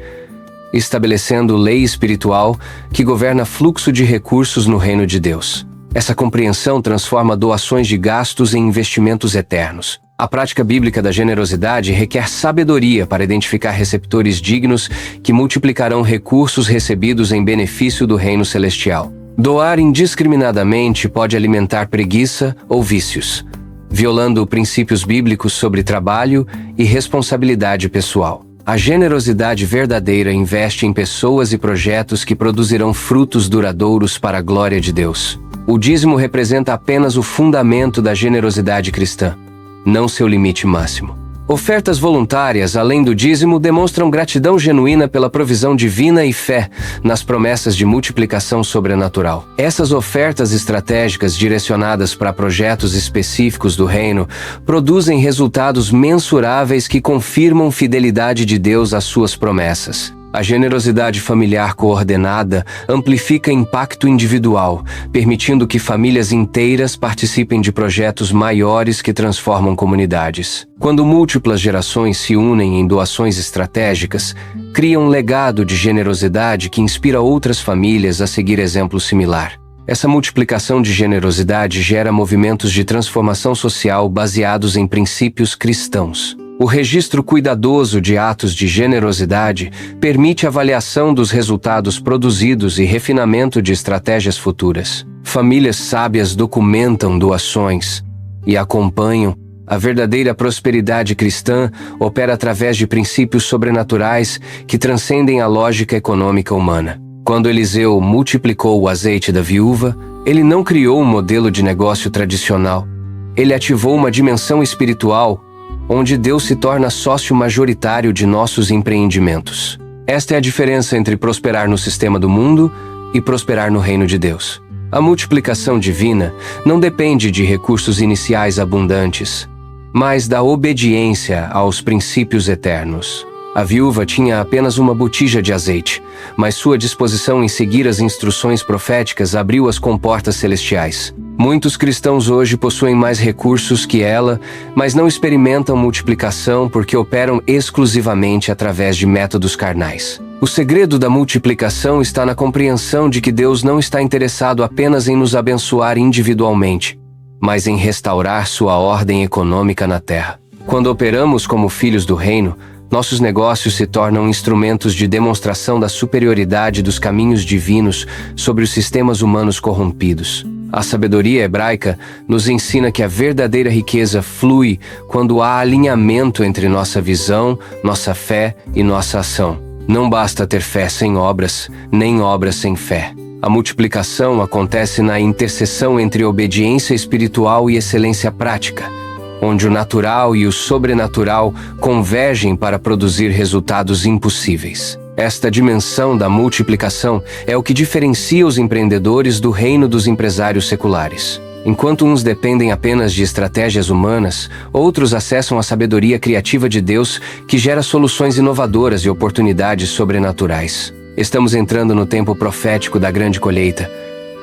estabelecendo lei espiritual que governa fluxo de recursos no reino de Deus. Essa compreensão transforma doações de gastos em investimentos eternos. A prática bíblica da generosidade requer sabedoria para identificar receptores dignos que multiplicarão recursos recebidos em benefício do reino celestial. Doar indiscriminadamente pode alimentar preguiça ou vícios, violando princípios bíblicos sobre trabalho e responsabilidade pessoal. A generosidade verdadeira investe em pessoas e projetos que produzirão frutos duradouros para a glória de Deus. O dízimo representa apenas o fundamento da generosidade cristã, não seu limite máximo. Ofertas voluntárias, além do dízimo, demonstram gratidão genuína pela provisão divina e fé nas promessas de multiplicação sobrenatural. Essas ofertas estratégicas direcionadas para projetos específicos do reino produzem resultados mensuráveis que confirmam fidelidade de Deus às suas promessas. A generosidade familiar coordenada amplifica impacto individual, permitindo que famílias inteiras participem de projetos maiores que transformam comunidades. Quando múltiplas gerações se unem em doações estratégicas, cria um legado de generosidade que inspira outras famílias a seguir exemplo similar. Essa multiplicação de generosidade gera movimentos de transformação social baseados em princípios cristãos. O registro cuidadoso de atos de generosidade permite avaliação dos resultados produzidos e refinamento de estratégias futuras. Famílias sábias documentam doações e acompanham. A verdadeira prosperidade cristã opera através de princípios sobrenaturais que transcendem a lógica econômica humana. Quando Eliseu multiplicou o azeite da viúva, ele não criou um modelo de negócio tradicional. Ele ativou uma dimensão espiritual onde Deus se torna sócio majoritário de nossos empreendimentos. Esta é a diferença entre prosperar no sistema do mundo e prosperar no reino de Deus. A multiplicação divina não depende de recursos iniciais abundantes, mas da obediência aos princípios eternos. A viúva tinha apenas uma botija de azeite, mas sua disposição em seguir as instruções proféticas abriu as comportas celestiais. Muitos cristãos hoje possuem mais recursos que ela, mas não experimentam multiplicação porque operam exclusivamente através de métodos carnais. O segredo da multiplicação está na compreensão de que Deus não está interessado apenas em nos abençoar individualmente, mas em restaurar sua ordem econômica na terra. Quando operamos como filhos do reino, nossos negócios se tornam instrumentos de demonstração da superioridade dos caminhos divinos sobre os sistemas humanos corrompidos. A sabedoria hebraica nos ensina que a verdadeira riqueza flui quando há alinhamento entre nossa visão, nossa fé e nossa ação. Não basta ter fé sem obras, nem obras sem fé. A multiplicação acontece na interseção entre obediência espiritual e excelência prática, onde o natural e o sobrenatural convergem para produzir resultados impossíveis. Esta dimensão da multiplicação é o que diferencia os empreendedores do reino dos empresários seculares. Enquanto uns dependem apenas de estratégias humanas, outros acessam a sabedoria criativa de Deus, que gera soluções inovadoras e oportunidades sobrenaturais. Estamos entrando no tempo profético da grande colheita,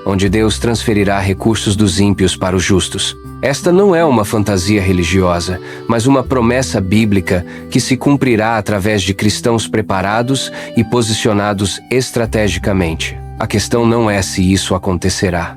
onde Deus transferirá recursos dos ímpios para os justos. Esta não é uma fantasia religiosa, mas uma promessa bíblica que se cumprirá através de cristãos preparados e posicionados estrategicamente. A questão não é se isso acontecerá,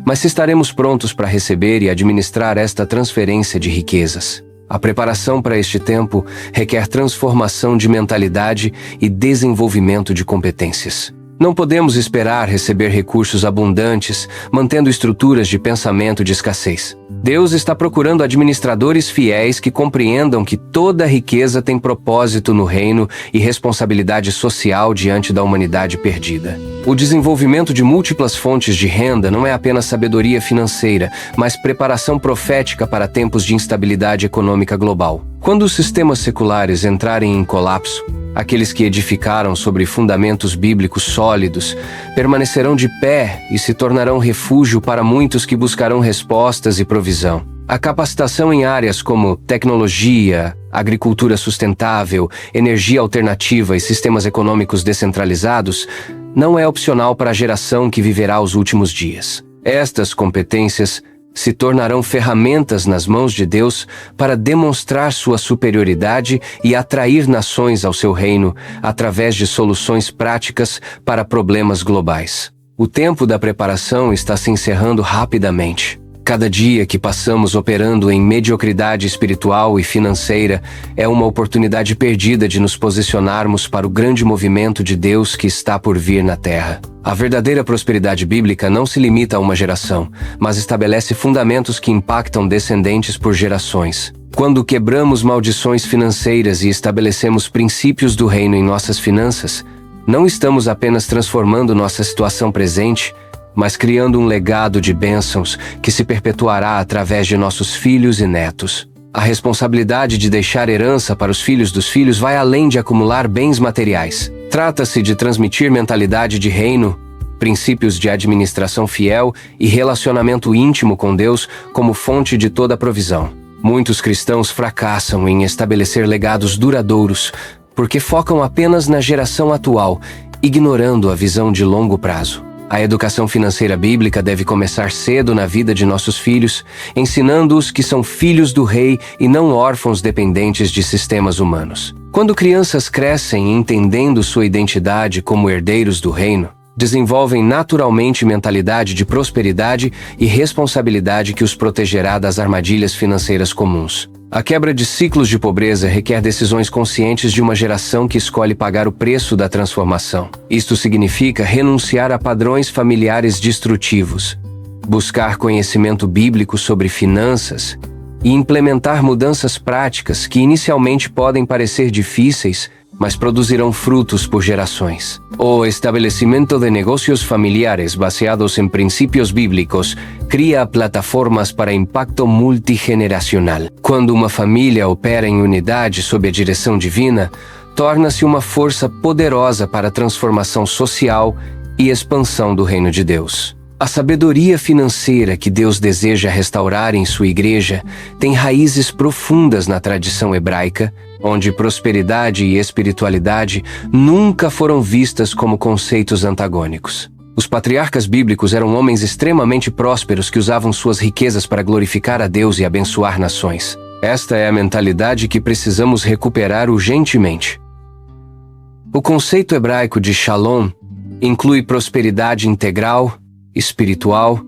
mas se estaremos prontos para receber e administrar esta transferência de riquezas. A preparação para este tempo requer transformação de mentalidade e desenvolvimento de competências. Não podemos esperar receber recursos abundantes, mantendo estruturas de pensamento de escassez. Deus está procurando administradores fiéis que compreendam que toda riqueza tem propósito no reino e responsabilidade social diante da humanidade perdida. O desenvolvimento de múltiplas fontes de renda não é apenas sabedoria financeira, mas preparação profética para tempos de instabilidade econômica global. Quando os sistemas seculares entrarem em colapso, aqueles que edificaram sobre fundamentos bíblicos sólidos permanecerão de pé e se tornarão refúgio para muitos que buscarão respostas e provisão. A capacitação em áreas como tecnologia, agricultura sustentável, energia alternativa e sistemas econômicos descentralizados não é opcional para a geração que viverá os últimos dias. Estas competências se tornarão ferramentas nas mãos de Deus para demonstrar sua superioridade e atrair nações ao seu reino através de soluções práticas para problemas globais. O tempo da preparação está se encerrando rapidamente. Cada dia que passamos operando em mediocridade espiritual e financeira é uma oportunidade perdida de nos posicionarmos para o grande movimento de Deus que está por vir na Terra. A verdadeira prosperidade bíblica não se limita a uma geração, mas estabelece fundamentos que impactam descendentes por gerações. Quando quebramos maldições financeiras e estabelecemos princípios do reino em nossas finanças, não estamos apenas transformando nossa situação presente, mas criando um legado de bênçãos que se perpetuará através de nossos filhos e netos. A responsabilidade de deixar herança para os filhos dos filhos vai além de acumular bens materiais. Trata-se de transmitir mentalidade de reino, princípios de administração fiel e relacionamento íntimo com Deus como fonte de toda a provisão. Muitos cristãos fracassam em estabelecer legados duradouros porque focam apenas na geração atual, ignorando a visão de longo prazo. A educação financeira bíblica deve começar cedo na vida de nossos filhos, ensinando-os que são filhos do rei e não órfãos dependentes de sistemas humanos. Quando crianças crescem entendendo sua identidade como herdeiros do reino, desenvolvem naturalmente mentalidade de prosperidade e responsabilidade que os protegerá das armadilhas financeiras comuns. A quebra de ciclos de pobreza requer decisões conscientes de uma geração que escolhe pagar o preço da transformação. Isto significa renunciar a padrões familiares destrutivos, buscar conhecimento bíblico sobre finanças e implementar mudanças práticas que inicialmente podem parecer difíceis, mas produzirão frutos por gerações. O estabelecimento de negócios familiares baseados em princípios bíblicos cria plataformas para impacto multigeneracional. Quando uma família opera em unidade sob a direção divina, torna-se uma força poderosa para a transformação social e expansão do reino de Deus. A sabedoria financeira que Deus deseja restaurar em sua igreja tem raízes profundas na tradição hebraica, onde prosperidade e espiritualidade nunca foram vistas como conceitos antagônicos. Os patriarcas bíblicos eram homens extremamente prósperos que usavam suas riquezas para glorificar a Deus e abençoar nações. Esta é a mentalidade que precisamos recuperar urgentemente. O conceito hebraico de Shalom inclui prosperidade integral, espiritual,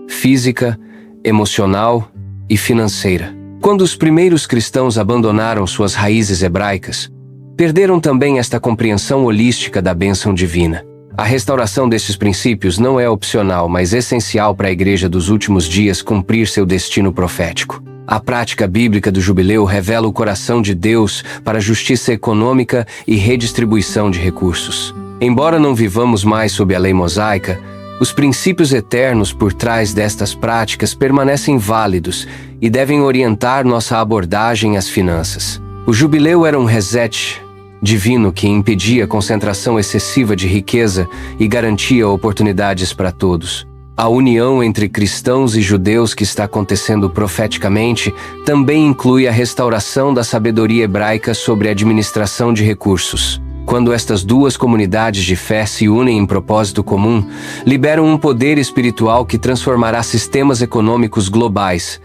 física, emocional e financeira. Quando os primeiros cristãos abandonaram suas raízes hebraicas, perderam também esta compreensão holística da bênção divina. A restauração destes princípios não é opcional, mas essencial para a Igreja dos últimos dias cumprir seu destino profético. A prática bíblica do jubileu revela o coração de Deus para a justiça econômica e redistribuição de recursos. Embora não vivamos mais sob a lei mosaica, os princípios eternos por trás destas práticas permanecem válidos e devem orientar nossa abordagem às finanças. O jubileu era um reset divino que impedia a concentração excessiva de riqueza e garantia oportunidades para todos. A união entre cristãos e judeus que está acontecendo profeticamente também inclui a restauração da sabedoria hebraica sobre a administração de recursos. Quando estas duas comunidades de fé se unem em propósito comum, liberam um poder espiritual que transformará sistemas econômicos globais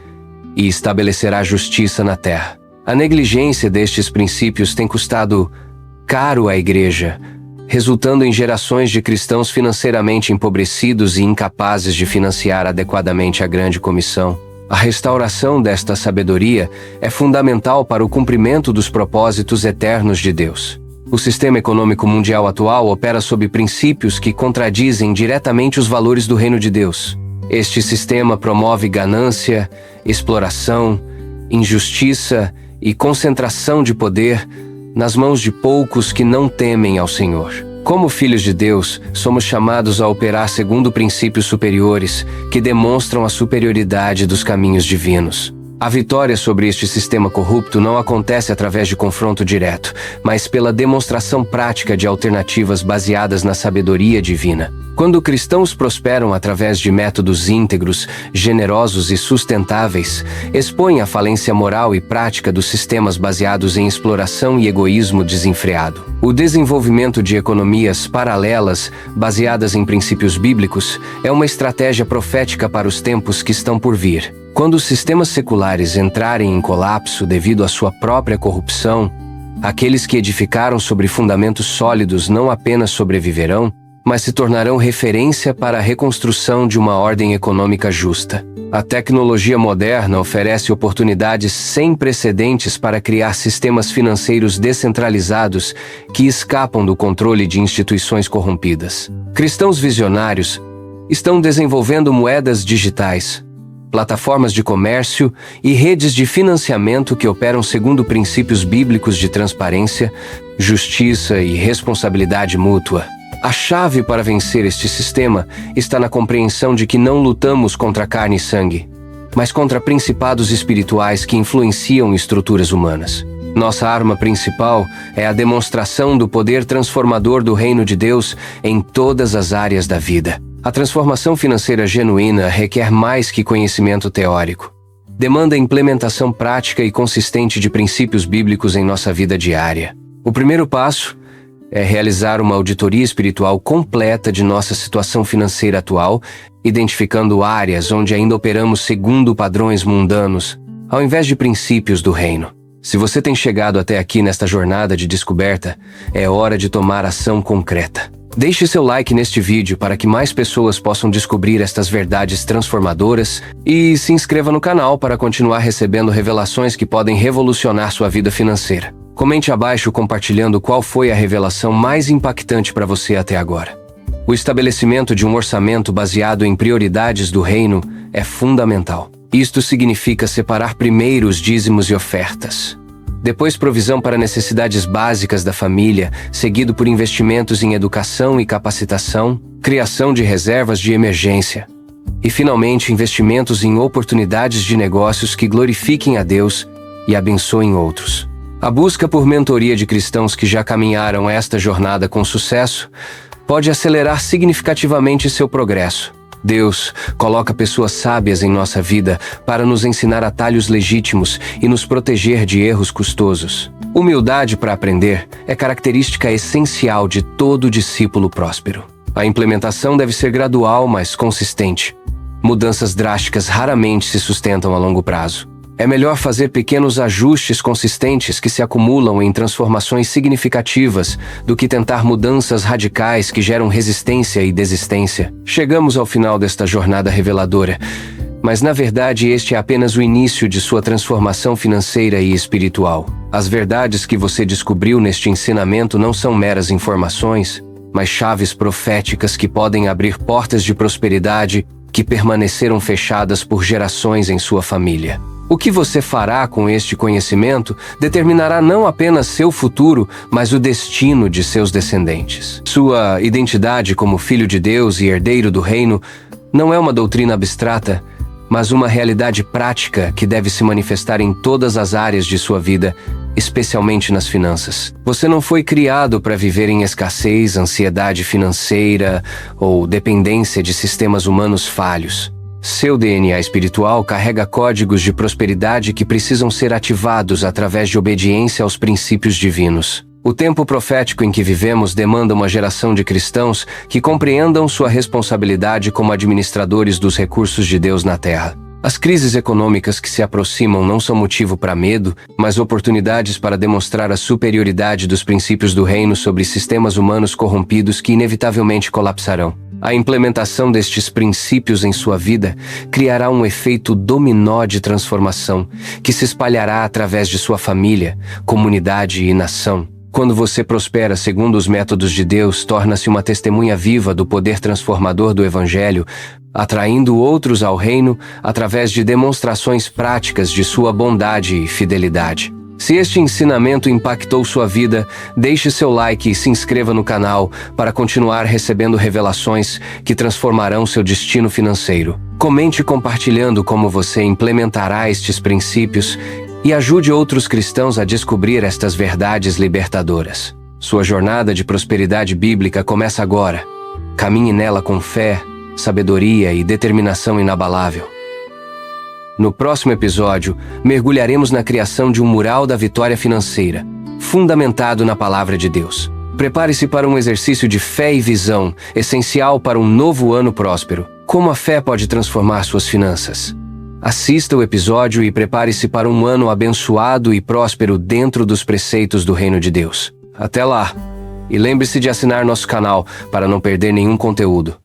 e estabelecerá justiça na terra. A negligência destes princípios tem custado caro à Igreja, resultando em gerações de cristãos financeiramente empobrecidos e incapazes de financiar adequadamente a grande comissão. A restauração desta sabedoria é fundamental para o cumprimento dos propósitos eternos de Deus. O sistema econômico mundial atual opera sob princípios que contradizem diretamente os valores do reino de Deus. Este sistema promove ganância, exploração, injustiça e concentração de poder nas mãos de poucos que não temem ao Senhor. Como filhos de Deus, somos chamados a operar segundo princípios superiores que demonstram a superioridade dos caminhos divinos. A vitória sobre este sistema corrupto não acontece através de confronto direto, mas pela demonstração prática de alternativas baseadas na sabedoria divina. Quando cristãos prosperam através de métodos íntegros, generosos e sustentáveis, expõem a falência moral e prática dos sistemas baseados em exploração e egoísmo desenfreado. O desenvolvimento de economias paralelas, baseadas em princípios bíblicos, é uma estratégia profética para os tempos que estão por vir. Quando os sistemas seculares entrarem em colapso devido à sua própria corrupção, aqueles que edificaram sobre fundamentos sólidos não apenas sobreviverão, mas se tornarão referência para a reconstrução de uma ordem econômica justa. A tecnologia moderna oferece oportunidades sem precedentes para criar sistemas financeiros descentralizados que escapam do controle de instituições corrompidas. Cristãos visionários estão desenvolvendo moedas digitais, plataformas de comércio e redes de financiamento que operam segundo princípios bíblicos de transparência, justiça e responsabilidade mútua. A chave para vencer este sistema está na compreensão de que não lutamos contra carne e sangue, mas contra principados espirituais que influenciam estruturas humanas. Nossa arma principal é a demonstração do poder transformador do reino de Deus em todas as áreas da vida. A transformação financeira genuína requer mais que conhecimento teórico. Demanda implementação prática e consistente de princípios bíblicos em nossa vida diária. O primeiro passo é realizar uma auditoria espiritual completa de nossa situação financeira atual, identificando áreas onde ainda operamos segundo padrões mundanos, ao invés de princípios do reino. Se você tem chegado até aqui nesta jornada de descoberta, é hora de tomar ação concreta. Deixe seu like neste vídeo para que mais pessoas possam descobrir estas verdades transformadoras e se inscreva no canal para continuar recebendo revelações que podem revolucionar sua vida financeira. Comente abaixo compartilhando qual foi a revelação mais impactante para você até agora. O estabelecimento de um orçamento baseado em prioridades do reino é fundamental. Isto significa separar primeiro os dízimos e ofertas. Depois provisão para necessidades básicas da família, seguido por investimentos em educação e capacitação, criação de reservas de emergência. E finalmente investimentos em oportunidades de negócios que glorifiquem a Deus e abençoem outros. A busca por mentoria de cristãos que já caminharam esta jornada com sucesso pode acelerar significativamente seu progresso. Deus coloca pessoas sábias em nossa vida para nos ensinar atalhos legítimos e nos proteger de erros custosos. Humildade para aprender é característica essencial de todo discípulo próspero. A implementação deve ser gradual, mas consistente. Mudanças drásticas raramente se sustentam a longo prazo. É melhor fazer pequenos ajustes consistentes que se acumulam em transformações significativas do que tentar mudanças radicais que geram resistência e desistência. Chegamos ao final desta jornada reveladora. Mas na verdade este é apenas o início de sua transformação financeira e espiritual. As verdades que você descobriu neste ensinamento não são meras informações, mas chaves proféticas que podem abrir portas de prosperidade que permaneceram fechadas por gerações em sua família. O que você fará com este conhecimento determinará não apenas seu futuro, mas o destino de seus descendentes. Sua identidade como filho de Deus e herdeiro do reino não é uma doutrina abstrata, mas uma realidade prática que deve se manifestar em todas as áreas de sua vida, especialmente nas finanças. Você não foi criado para viver em escassez, ansiedade financeira ou dependência de sistemas humanos falhos. Seu DNA espiritual carrega códigos de prosperidade que precisam ser ativados através de obediência aos princípios divinos. O tempo profético em que vivemos demanda uma geração de cristãos que compreendam sua responsabilidade como administradores dos recursos de Deus na Terra. As crises econômicas que se aproximam não são motivo para medo, mas oportunidades para demonstrar a superioridade dos princípios do reino sobre sistemas humanos corrompidos que inevitavelmente colapsarão. A implementação destes princípios em sua vida criará um efeito dominó de transformação que se espalhará através de sua família, comunidade e nação. Quando você prospera segundo os métodos de Deus, torna-se uma testemunha viva do poder transformador do Evangelho, atraindo outros ao reino através de demonstrações práticas de sua bondade e fidelidade. Se este ensinamento impactou sua vida, deixe seu like e se inscreva no canal para continuar recebendo revelações que transformarão seu destino financeiro. Comente compartilhando como você implementará estes princípios e ajude outros cristãos a descobrir estas verdades libertadoras. Sua jornada de prosperidade bíblica começa agora. Caminhe nela com fé, sabedoria e determinação inabalável. No próximo episódio, mergulharemos na criação de um mural da vitória financeira, fundamentado na Palavra de Deus. Prepare-se para um exercício de fé e visão, essencial para um novo ano próspero. Como a fé pode transformar suas finanças? Assista o episódio e prepare-se para um ano abençoado e próspero dentro dos preceitos do Reino de Deus. Até lá! E lembre-se de assinar nosso canal para não perder nenhum conteúdo.